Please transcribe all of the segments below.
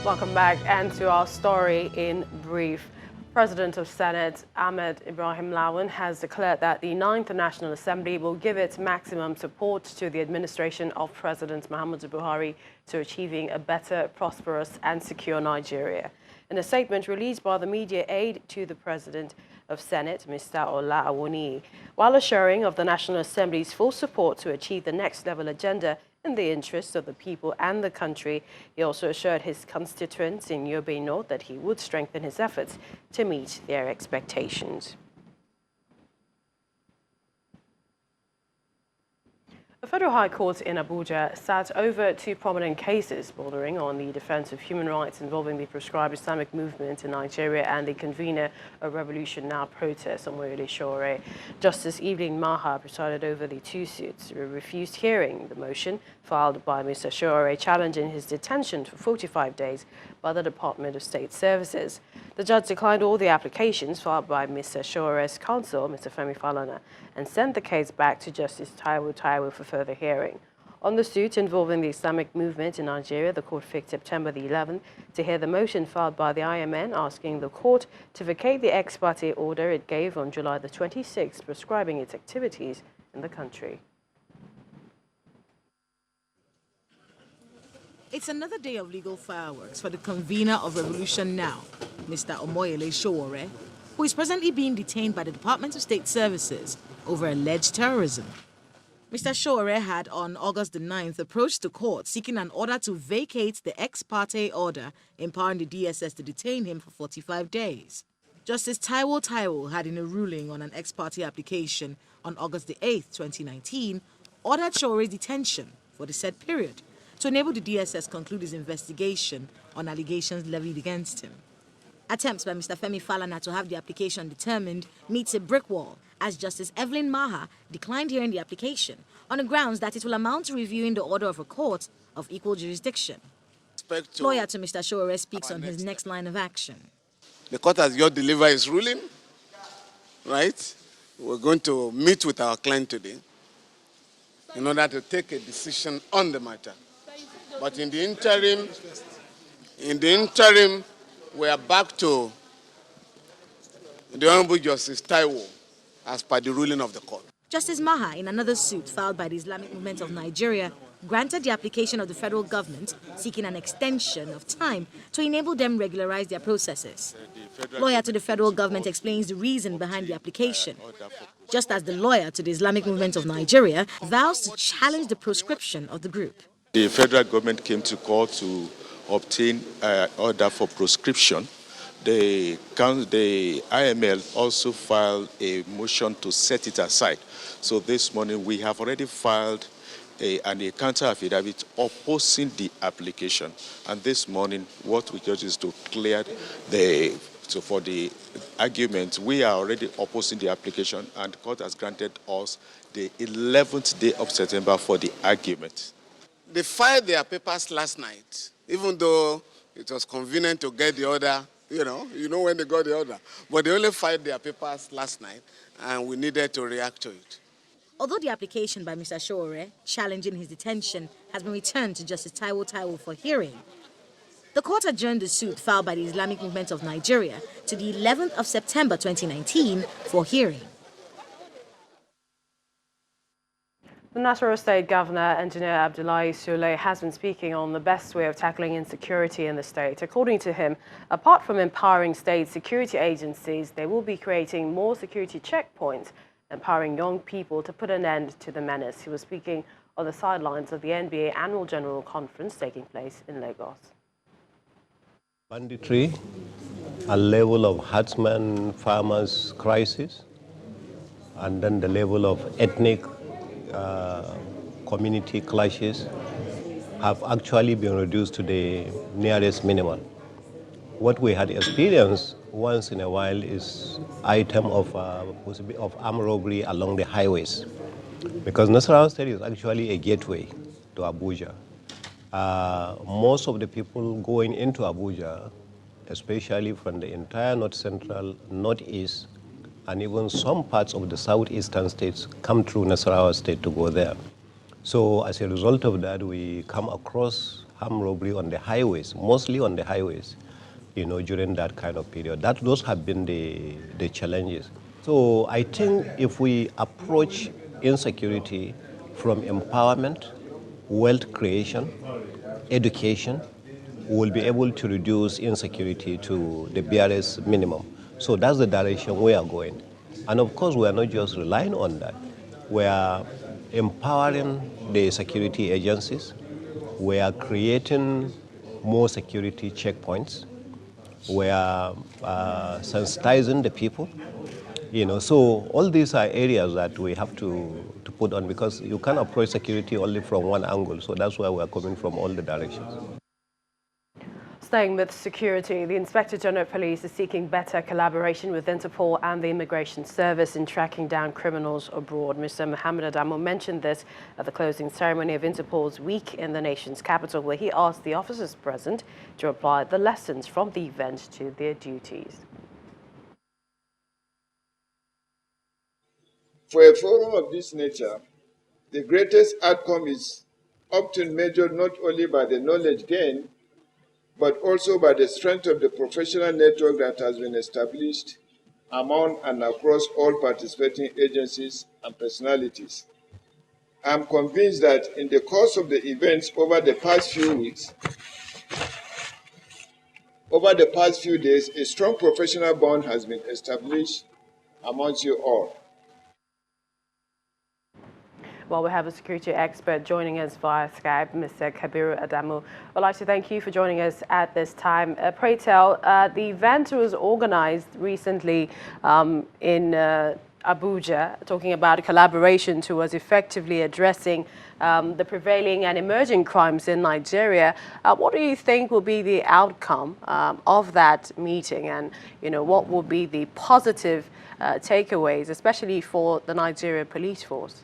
Welcome back, and to our story in brief. President of Senate Ahmed Ibrahim Lawan has declared that the 9th National Assembly will give its maximum support to the administration of President Muhammadu Buhari to achieving a better, prosperous and secure Nigeria. In a statement released by the media aide to the President of Senate, Mr. Ola Awoni, while assuring of the National Assembly's full support to achieve the next level agenda in the interests of the people and the country, he also assured his constituents in Yobe North that he would strengthen his efforts to meet their expectations. The Federal High Court in Abuja sat over two prominent cases bordering on the defense of human rights involving the proscribed Islamic movement in Nigeria and the convener of Revolution Now protest, Omoyele Sowore. Justice Evelyn Maha presided over the two suits. He refused hearing the motion filed by Mr. Sowore challenging his detention for 45 days by the Department of State Services. The judge declined all the applications filed by Mr. Showore's counsel, Mr. Femi Falana, and sent the case back to Justice Taiwo for further hearing. On the suit involving the Islamic movement in Nigeria, the court fixed September the 11th to hear the motion filed by the IMN asking the court to vacate the ex parte order it gave on July the 26th prescribing its activities in the country. It's another day of legal fireworks for the convener of Revolution Now, Mr. Omoyele Sowore, who is presently being detained by the Department of State Services over alleged terrorism. Mr. Sowore had on August the 9th approached the court seeking an order to vacate the ex parte order empowering the DSS to detain him for 45 days. Justice Taiwo had, in a ruling on an ex parte application on August the 8th, 2019, ordered Showore's detention for the said period to enable the DSS conclude its investigation on allegations levied against him. Attempts by Mr. Femi Falana to have the application determined meets a brick wall, as Justice Evelyn Maha declined hearing the application on the grounds that it will amount to reviewing the order of a court of equal jurisdiction. Lawyer to Mr. Sowore speaks on his next line of action. The court has just delivered its ruling, right? We're going to meet with our client today in order to take a decision on the matter. But in the interim, we are back to the Honorable Justice Taiwo as per the ruling of the court. Justice Maha, in another suit filed by the Islamic Movement of Nigeria, granted the application of the federal government seeking an extension of time to enable them regularize their processes. Lawyer to the federal government explains the reason behind the application, just as the lawyer to the Islamic Movement of Nigeria vows to challenge the proscription of the group. The federal government came to court to obtain an order for proscription. The IML also filed a motion to set it aside. So this morning we have already filed a counter affidavit opposing the application. And this morning what we judge is to clear for the argument. We are already opposing the application, and the court has granted us the 11th day of September for the argument. They filed their papers last night, even though it was convenient to get the order, you know when they got the order. But they only filed their papers last night, and we needed to react to it. Although the application by Mr. Sowore challenging his detention has been returned to Justice Taiwo for hearing, the court adjourned the suit filed by the Islamic Movement of Nigeria to the 11th of September 2019 for hearing. The Nasarawa State Governor, Engineer Abdullahi Sule, has been speaking on the best way of tackling insecurity in the state. According to him, apart from empowering state security agencies, they will be creating more security checkpoints, empowering young people to put an end to the menace. He was speaking on the sidelines of the NBA Annual General Conference taking place in Lagos. Banditry, a level of herdsman farmers crisis, and then the level of ethnic community clashes have actually been reduced to the nearest minimum. What we had experienced once in a while is item of armed robbery along the highways, because Nasarawa State is actually a gateway to Abuja. Most of the people going into Abuja, especially from the entire north central, northeast, and even some parts of the southeastern states come through Nasarawa State to go there. So as a result of that, we come across armed robbery on the highways, mostly on the highways, during that kind of period. Those have been the challenges. So I think if we approach insecurity from empowerment, wealth creation, education, we will be able to reduce insecurity to the barest minimum. So that's the direction we are going. And of course, we are not just relying on that. We are empowering the security agencies. We are creating more security checkpoints. We are sensitizing the people. So all these are areas that we have to put on, because you can't approach security only from one angle. So that's why we are coming from all the directions. Staying with security, the Inspector General of Police is seeking better collaboration with Interpol and the Immigration Service in tracking down criminals abroad. Mr. Mohammed Adamu mentioned this at the closing ceremony of Interpol's week in the nation's capital, where he asked the officers present to apply the lessons from the event to their duties. For a forum of this nature, the greatest outcome is often measured not only by the knowledge gained, but also by the strength of the professional network that has been established among and across all participating agencies and personalities. I am convinced that in the course of the events over the past few weeks, over the past few days, a strong professional bond has been established amongst you all. Well, we have a security expert joining us via Skype, Mr. Kabiru Adamu. I'd like to thank you for joining us at this time. Pray tell, the event was organized recently in Abuja, talking about collaboration towards effectively addressing the prevailing and emerging crimes in Nigeria. What do you think will be the outcome of that meeting, and what will be the positive takeaways, especially for the Nigeria police force?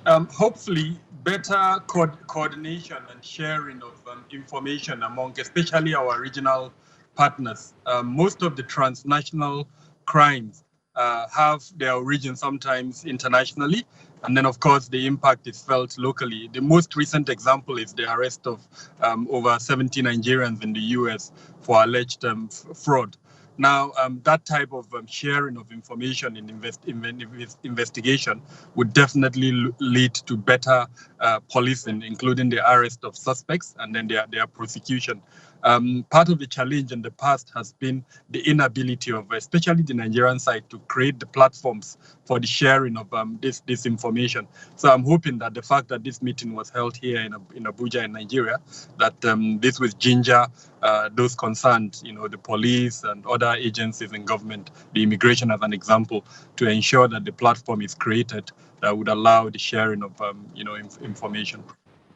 Hopefully, better coordination and sharing of information among especially our regional partners. Most of the transnational crimes have their origin sometimes internationally, and then of course the impact is felt locally. The most recent example is the arrest of over 70 Nigerians in the US for alleged fraud. Now, that type of sharing of information in investigation would definitely lead to better policing, including the arrest of suspects and then their prosecution. Part of the challenge in the past has been the inability of, especially the Nigerian side, to create the platforms for the sharing of this information. So I'm hoping that the fact that this meeting was held here in Abuja, in Nigeria, that this will ginger those concerned, the police and other agencies in government, the immigration as an example, to ensure that the platform is created that would allow the sharing of, information.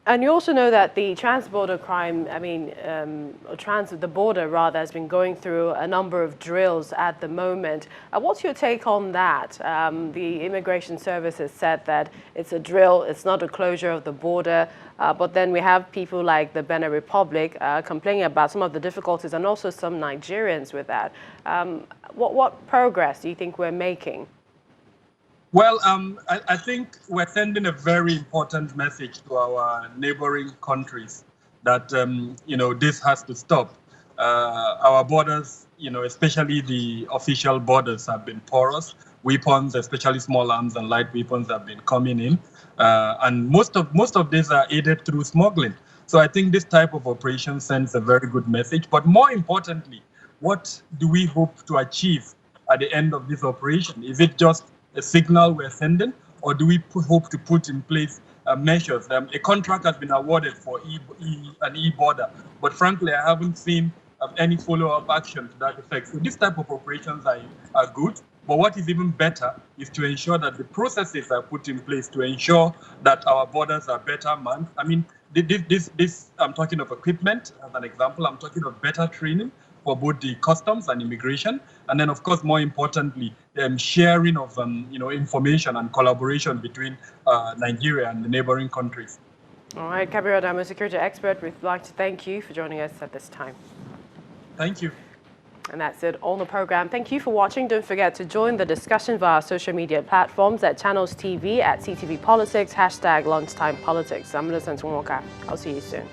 And you also know that the trans-border crime, the border rather, has been going through a number of drills at the moment. What's your take on that? The Immigration Service has said that it's a drill, it's not a closure of the border, but then we have people like the Benin Republic complaining about some of the difficulties, and also some Nigerians with that. What progress do you think we're making? Well, I think we're sending a very important message to our neighboring countries that, this has to stop. Our borders, especially the official borders, have been porous. Weapons, especially small arms and light weapons, have been coming in. And most of these are aided through smuggling. So I think this type of operation sends a very good message. But more importantly, what do we hope to achieve at the end of this operation? Is it just a signal we're sending, or do we hope to put in place measures? A contract has been awarded for an e-border, but frankly, I haven't seen any follow-up action to that effect. So this type of operations are good, but what is even better is to ensure that the processes are put in place to ensure that our borders are better manned. I mean, this I'm talking of equipment as an example. I'm talking of better training for both the customs and immigration, and then, of course, more importantly, sharing of information and collaboration between Nigeria and the neighboring countries. All right, Kabiru Adamu, security expert, we'd like to thank you for joining us at this time. Thank you. And that's it on the program. Thank you for watching. Don't forget to join the discussion via our social media platforms at Channels TV, at CTV Politics, #LunchtimePolitics. I'm Millicent Nwaka. I'll see you soon.